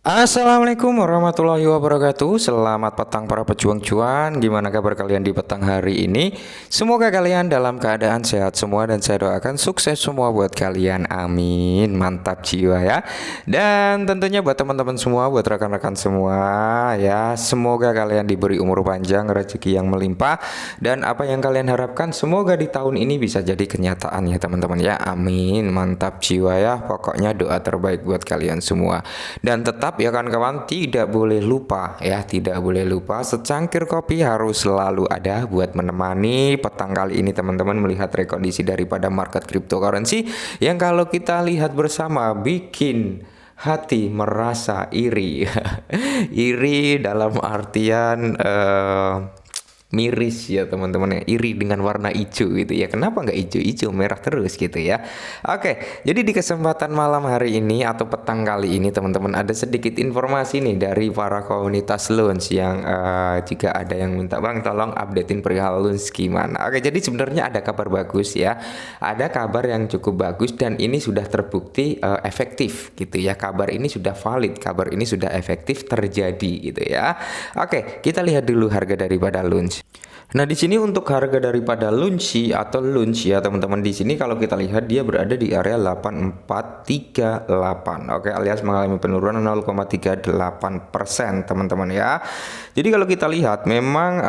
Assalamualaikum warahmatullahi wabarakatuh. Selamat petang para pejuang cuan. Gimana kabar kalian di petang hari ini? Semoga kalian dalam keadaan sehat semua dan saya doakan sukses semua buat kalian. Amin. Mantap jiwa ya. Dan tentunya buat teman-teman semua, buat rekan-rekan semua ya, semoga kalian diberi umur panjang, rezeki yang melimpah, dan apa yang kalian harapkan semoga di tahun ini bisa jadi kenyataan ya teman-teman ya. Amin. Mantap jiwa ya. Pokoknya doa terbaik buat kalian semua. Dan tetap ya kawan-kawan, tidak boleh lupa ya, tidak boleh lupa secangkir kopi harus selalu ada buat menemani petang kali ini teman-teman, melihat rekondisi daripada market cryptocurrency yang kalau kita lihat bersama bikin hati merasa iri. Iri dalam artian miris ya teman-teman, ya iri dengan warna hijau gitu ya. Kenapa nggak hijau-hijau, merah terus gitu ya. Oke, jadi di kesempatan malam hari ini atau petang kali ini teman-teman, ada sedikit informasi nih dari para komunitas loans yang jika ada yang minta bang tolong updatein perihal loans gimana. Oke, jadi sebenarnya ada kabar bagus ya, ada kabar yang cukup bagus dan ini sudah terbukti efektif gitu ya. Kabar ini sudah valid, kabar ini sudah efektif terjadi gitu ya. Oke, kita lihat dulu harga daripada loans. Nah, di sini untuk harga daripada Lunci atau Lunch ya teman-teman, di sini kalau kita lihat dia berada di area 8438. Oke, alias mengalami penurunan 0,38% teman-teman ya. Jadi kalau kita lihat memang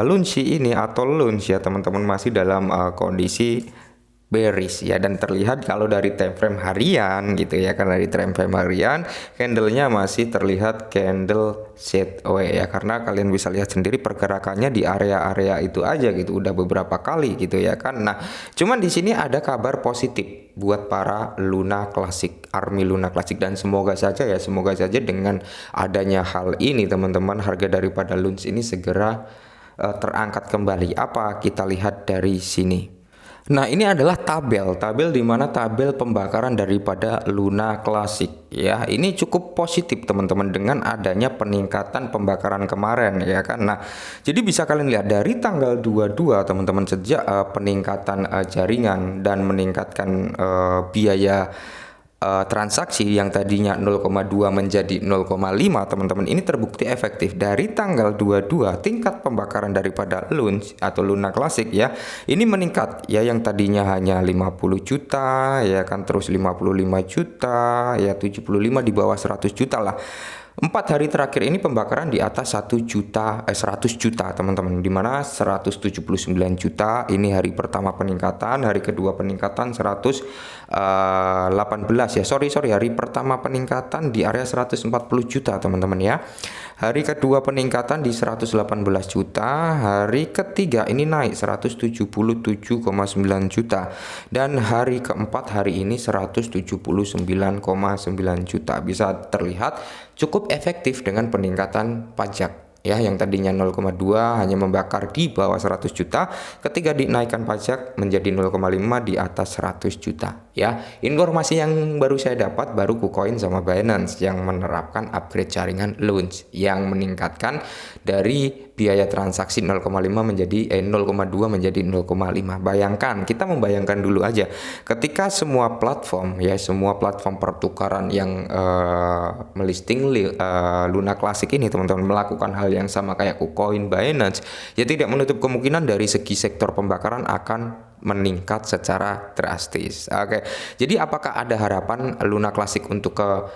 Lunci ini atau Lunch ya teman-teman masih dalam kondisi bearish ya, dan terlihat kalau dari time frame harian gitu ya, karena dari time frame harian candlenya masih terlihat candle sideways ya, karena kalian bisa lihat sendiri pergerakannya di area-area itu aja gitu, udah beberapa kali gitu ya kan. Nah, cuman di sini ada kabar positif buat para Luna Classic, Army Luna Classic, dan semoga saja ya, semoga saja dengan adanya hal ini teman-teman, harga daripada Lunch ini segera terangkat kembali. Apa kita lihat dari sini? Nah, ini adalah tabel di mana tabel pembakaran daripada Luna Classic ya. Ini cukup positif teman-teman dengan adanya peningkatan pembakaran kemarin ya kan. Nah, jadi bisa kalian lihat dari tanggal 22 teman-teman, sejak peningkatan jaringan dan meningkatkan biaya transaksi yang tadinya 0,2 menjadi 0,5 teman-teman, ini terbukti efektif. Dari tanggal 22 tingkat pembakaran daripada Lunch atau Luna Classic ya, ini meningkat ya, yang tadinya hanya 50 juta ya kan, terus 55 juta ya, 75 di bawah 100 juta lah. 4 hari terakhir ini pembakaran di atas 100 juta teman-teman, dimana 179 juta ini hari pertama peningkatan, hari kedua peningkatan 118 ya, sorry hari pertama peningkatan di area 140 juta teman-teman ya, hari kedua peningkatan di 118 juta, hari ketiga ini naik 177,9 juta, dan hari keempat hari ini 179,9 juta. Bisa terlihat cukup efektif dengan peningkatan pajak ya, yang tadinya 0,2 hanya membakar di bawah 100 juta, ketika dinaikkan pajak menjadi 0,5 di atas 100 juta ya. Informasi yang baru saya dapat baru KuCoin sama Binance yang menerapkan upgrade jaringan Lunch yang meningkatkan dari biaya transaksi 0,5 menjadi 0,2 menjadi 0,5. Bayangkan, kita membayangkan dulu aja ketika semua platform ya, semua platform pertukaran yang melisting Luna Classic ini teman-teman melakukan hal yang sama kayak KuCoin, Binance, ya tidak menutup kemungkinan dari segi sektor pembakaran akan meningkat secara drastis. Oke, jadi apakah ada harapan Luna Classic untuk ke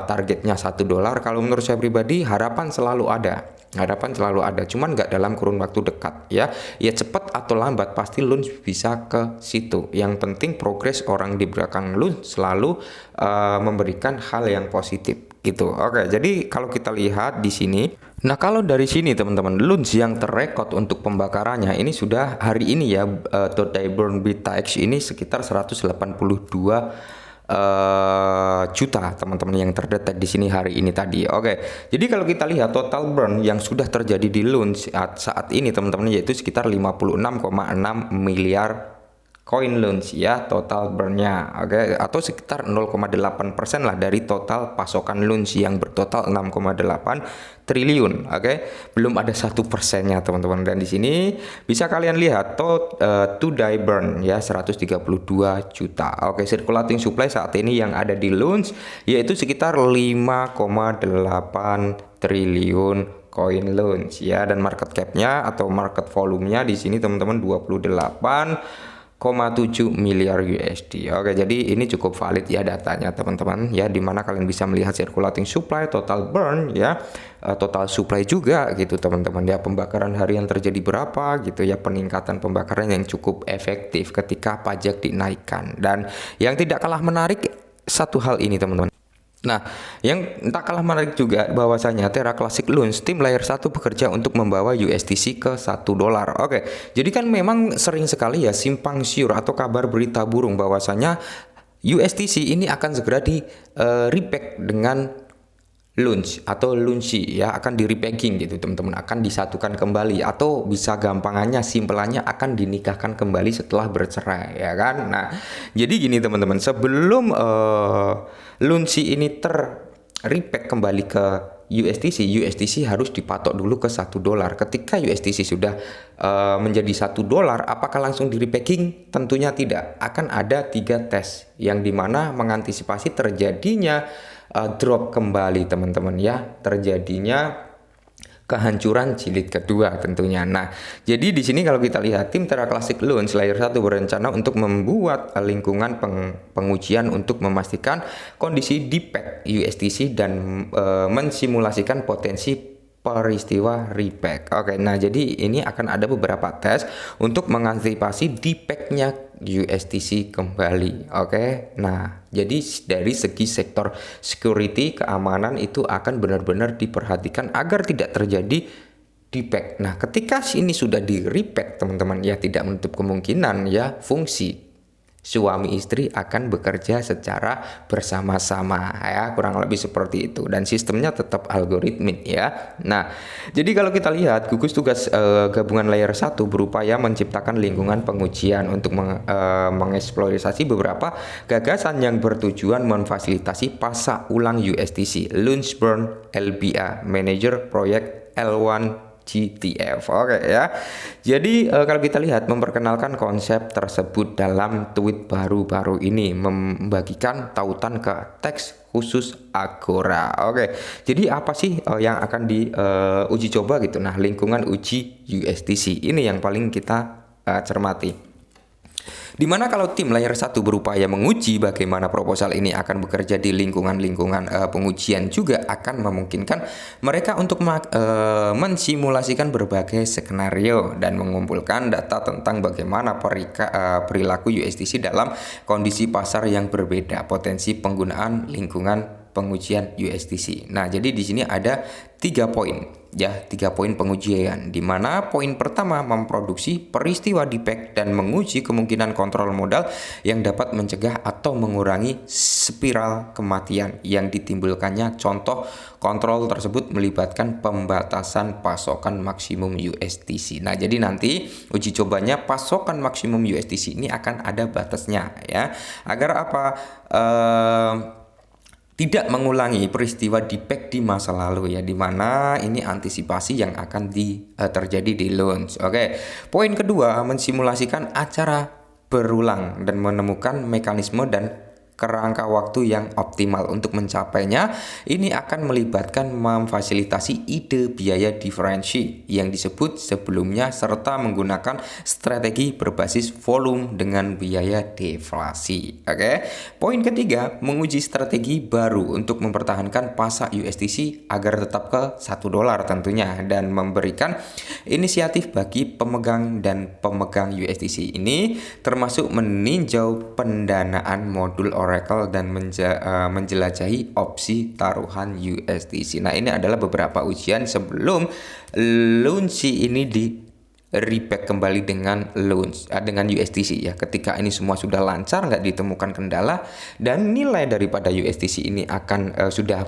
targetnya $1? Kalau menurut saya pribadi, harapan selalu ada. Harapan selalu ada, cuman nggak dalam kurun waktu dekat ya. Ya cepat atau lambat pasti Lunch bisa ke situ. Yang penting progres orang di belakang Lunch selalu memberikan hal yang positif gitu. Oke, jadi kalau kita lihat di sini, nah kalau dari sini teman-teman, Lunch yang terrekod untuk pembakarannya ini sudah hari ini ya, today burn BTX ini sekitar 182 juta teman-teman yang terdetek di sini hari ini tadi. Oke, jadi kalau kita lihat total burn yang sudah terjadi di Lunch saat ini teman-teman, yaitu sekitar 56,6 miliar koin launch ya, total burn-nya, oke, atau sekitar 0,8% lah dari total pasokan launch yang bertotal 6,8 triliun, oke. Belum ada 1%-nya teman-teman. Dan di sini bisa kalian lihat to die burn ya 132 juta. Oke, circulating supply saat ini yang ada di launch yaitu sekitar 5,8 triliun koin launch ya, dan market cap-nya atau market volumenya di sini teman-teman 28,7 miliar USD. Oke, jadi ini cukup valid ya datanya teman-teman ya, dimana kalian bisa melihat circulating supply, total burn ya, total supply juga gitu teman-teman ya, pembakaran harian terjadi berapa gitu ya, peningkatan pembakaran yang cukup efektif ketika pajak dinaikkan. Dan yang tidak kalah menarik satu hal ini teman-teman. Nah, yang tak kalah menarik juga bahwasanya Terra Classic Launch tim layer 1 bekerja untuk membawa USDC ke $1. Oke, jadi kan memang sering sekali ya simpang siur atau kabar berita burung bahwasanya USDC ini akan segera di repack dengan launch atau lunchi ya, akan di repacking gitu teman-teman, akan disatukan kembali, atau bisa gampangannya simpelannya akan dinikahkan kembali setelah bercerai ya kan. Nah, jadi gini teman-teman, sebelum lunchi ini repack kembali ke USDC harus dipatok dulu ke $1. Ketika USDC sudah menjadi $1, apakah langsung di repacking? Tentunya tidak. Akan ada 3 tes yang dimana mengantisipasi terjadinya drop kembali teman-teman ya, terjadinya kehancuran jilid kedua tentunya. Nah, jadi di sini kalau kita lihat tim Terra Classic Launch layer 1 berencana untuk membuat lingkungan pengujian untuk memastikan kondisi DPEG USDC dan mensimulasikan potensi peristiwa repack. Oke, nah jadi ini akan ada beberapa tes untuk mengantisipasi DPEG-nya USDC kembali. Oke, nah jadi dari segi sektor security keamanan itu akan benar-benar diperhatikan agar tidak terjadi DPEG. Nah, ketika ini sudah di repack teman-teman ya, tidak menutup kemungkinan ya fungsi suami istri akan bekerja secara bersama-sama ya, kurang lebih seperti itu, dan sistemnya tetap algoritmik ya. Nah, jadi kalau kita lihat gugus tugas gabungan layer 1 berupaya menciptakan lingkungan pengujian untuk mengeksplorasi beberapa gagasan yang bertujuan memfasilitasi pasak ulang USDC launch burn LBA manager proyek L1 GTF. Oke ya. Jadi kalau kita lihat memperkenalkan konsep tersebut dalam tweet baru-baru ini, membagikan tautan ke teks khusus Agora. Oke. Jadi apa sih yang akan diuji coba gitu. Nah, lingkungan uji USDC ini yang paling kita cermati. Dimana kalau tim layer 1 berupaya menguji bagaimana proposal ini akan bekerja di lingkungan pengujian, juga akan memungkinkan mereka untuk mensimulasikan berbagai skenario dan mengumpulkan data tentang bagaimana perilaku USDC dalam kondisi pasar yang berbeda, potensi penggunaan lingkungan pengujian USDC. Nah, jadi di sini ada 3 poin. Ya, 3 poin pengujian, di mana poin pertama memproduksi peristiwa DPEG dan menguji kemungkinan kontrol modal yang dapat mencegah atau mengurangi spiral kematian yang ditimbulkannya. Contoh kontrol tersebut melibatkan pembatasan pasokan maksimum USDC. Nah, jadi nanti uji cobanya pasokan maksimum USDC ini akan ada batasnya ya, agar apa? Tidak mengulangi peristiwa DPEG di masa lalu ya, dimana ini antisipasi yang akan terjadi di launch. Oke, poin kedua mensimulasikan acara berulang dan menemukan mekanisme dan kerangka waktu yang optimal untuk mencapainya. Ini akan melibatkan memfasilitasi ide biaya diferensi yang disebut sebelumnya, serta menggunakan strategi berbasis volume dengan biaya deflasi. Oke. Poin ketiga, menguji strategi baru untuk mempertahankan pasak USDC agar tetap ke $1 tentunya, dan memberikan inisiatif bagi pemegang dan pemegang USDC ini, termasuk meninjau pendanaan modul Oracle dan menjelajahi opsi taruhan USDC. Nah, ini adalah beberapa ujian sebelum launch ini di repack kembali dengan dengan USDC ya. Ketika ini semua sudah lancar, nggak ditemukan kendala, dan nilai daripada USDC ini akan sudah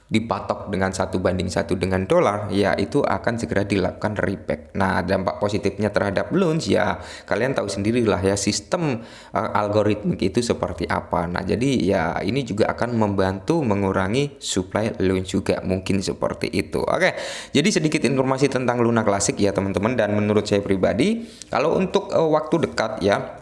dipatok dengan 1:1 dengan dolar, ya itu akan segera dilakukan reback. Nah, dampak positifnya terhadap loans ya kalian tahu sendirilah ya, sistem algoritmik itu seperti apa. Nah, jadi ya ini juga akan membantu mengurangi supply loans juga, mungkin seperti itu. Oke, jadi sedikit informasi tentang Luna Classic ya teman-teman, dan menurut saya pribadi kalau untuk waktu dekat ya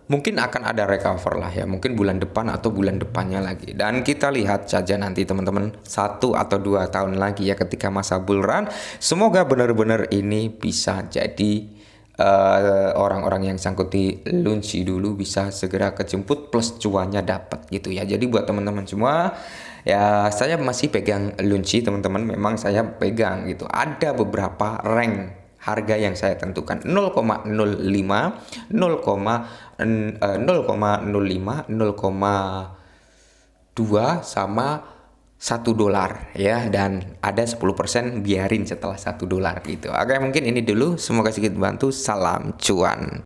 mungkin akan ada recover lah ya, mungkin bulan depan atau bulan depannya lagi, dan kita lihat saja nanti teman-teman 1 atau 2 tahun lagi ya ketika masa bull run. Semoga benar-benar ini bisa jadi orang-orang yang sangkut di lunci dulu bisa segera kejemput plus cuannya dapat gitu ya. Jadi buat teman-teman semua ya, saya masih pegang lunci teman-teman, memang saya pegang gitu, ada beberapa rank harga yang saya tentukan 0,05, 0,05, 0,2 sama $1 ya, dan ada 10% biarin setelah $1 gitu. Oke, mungkin ini dulu, semoga sedikit bantu. Salam cuan.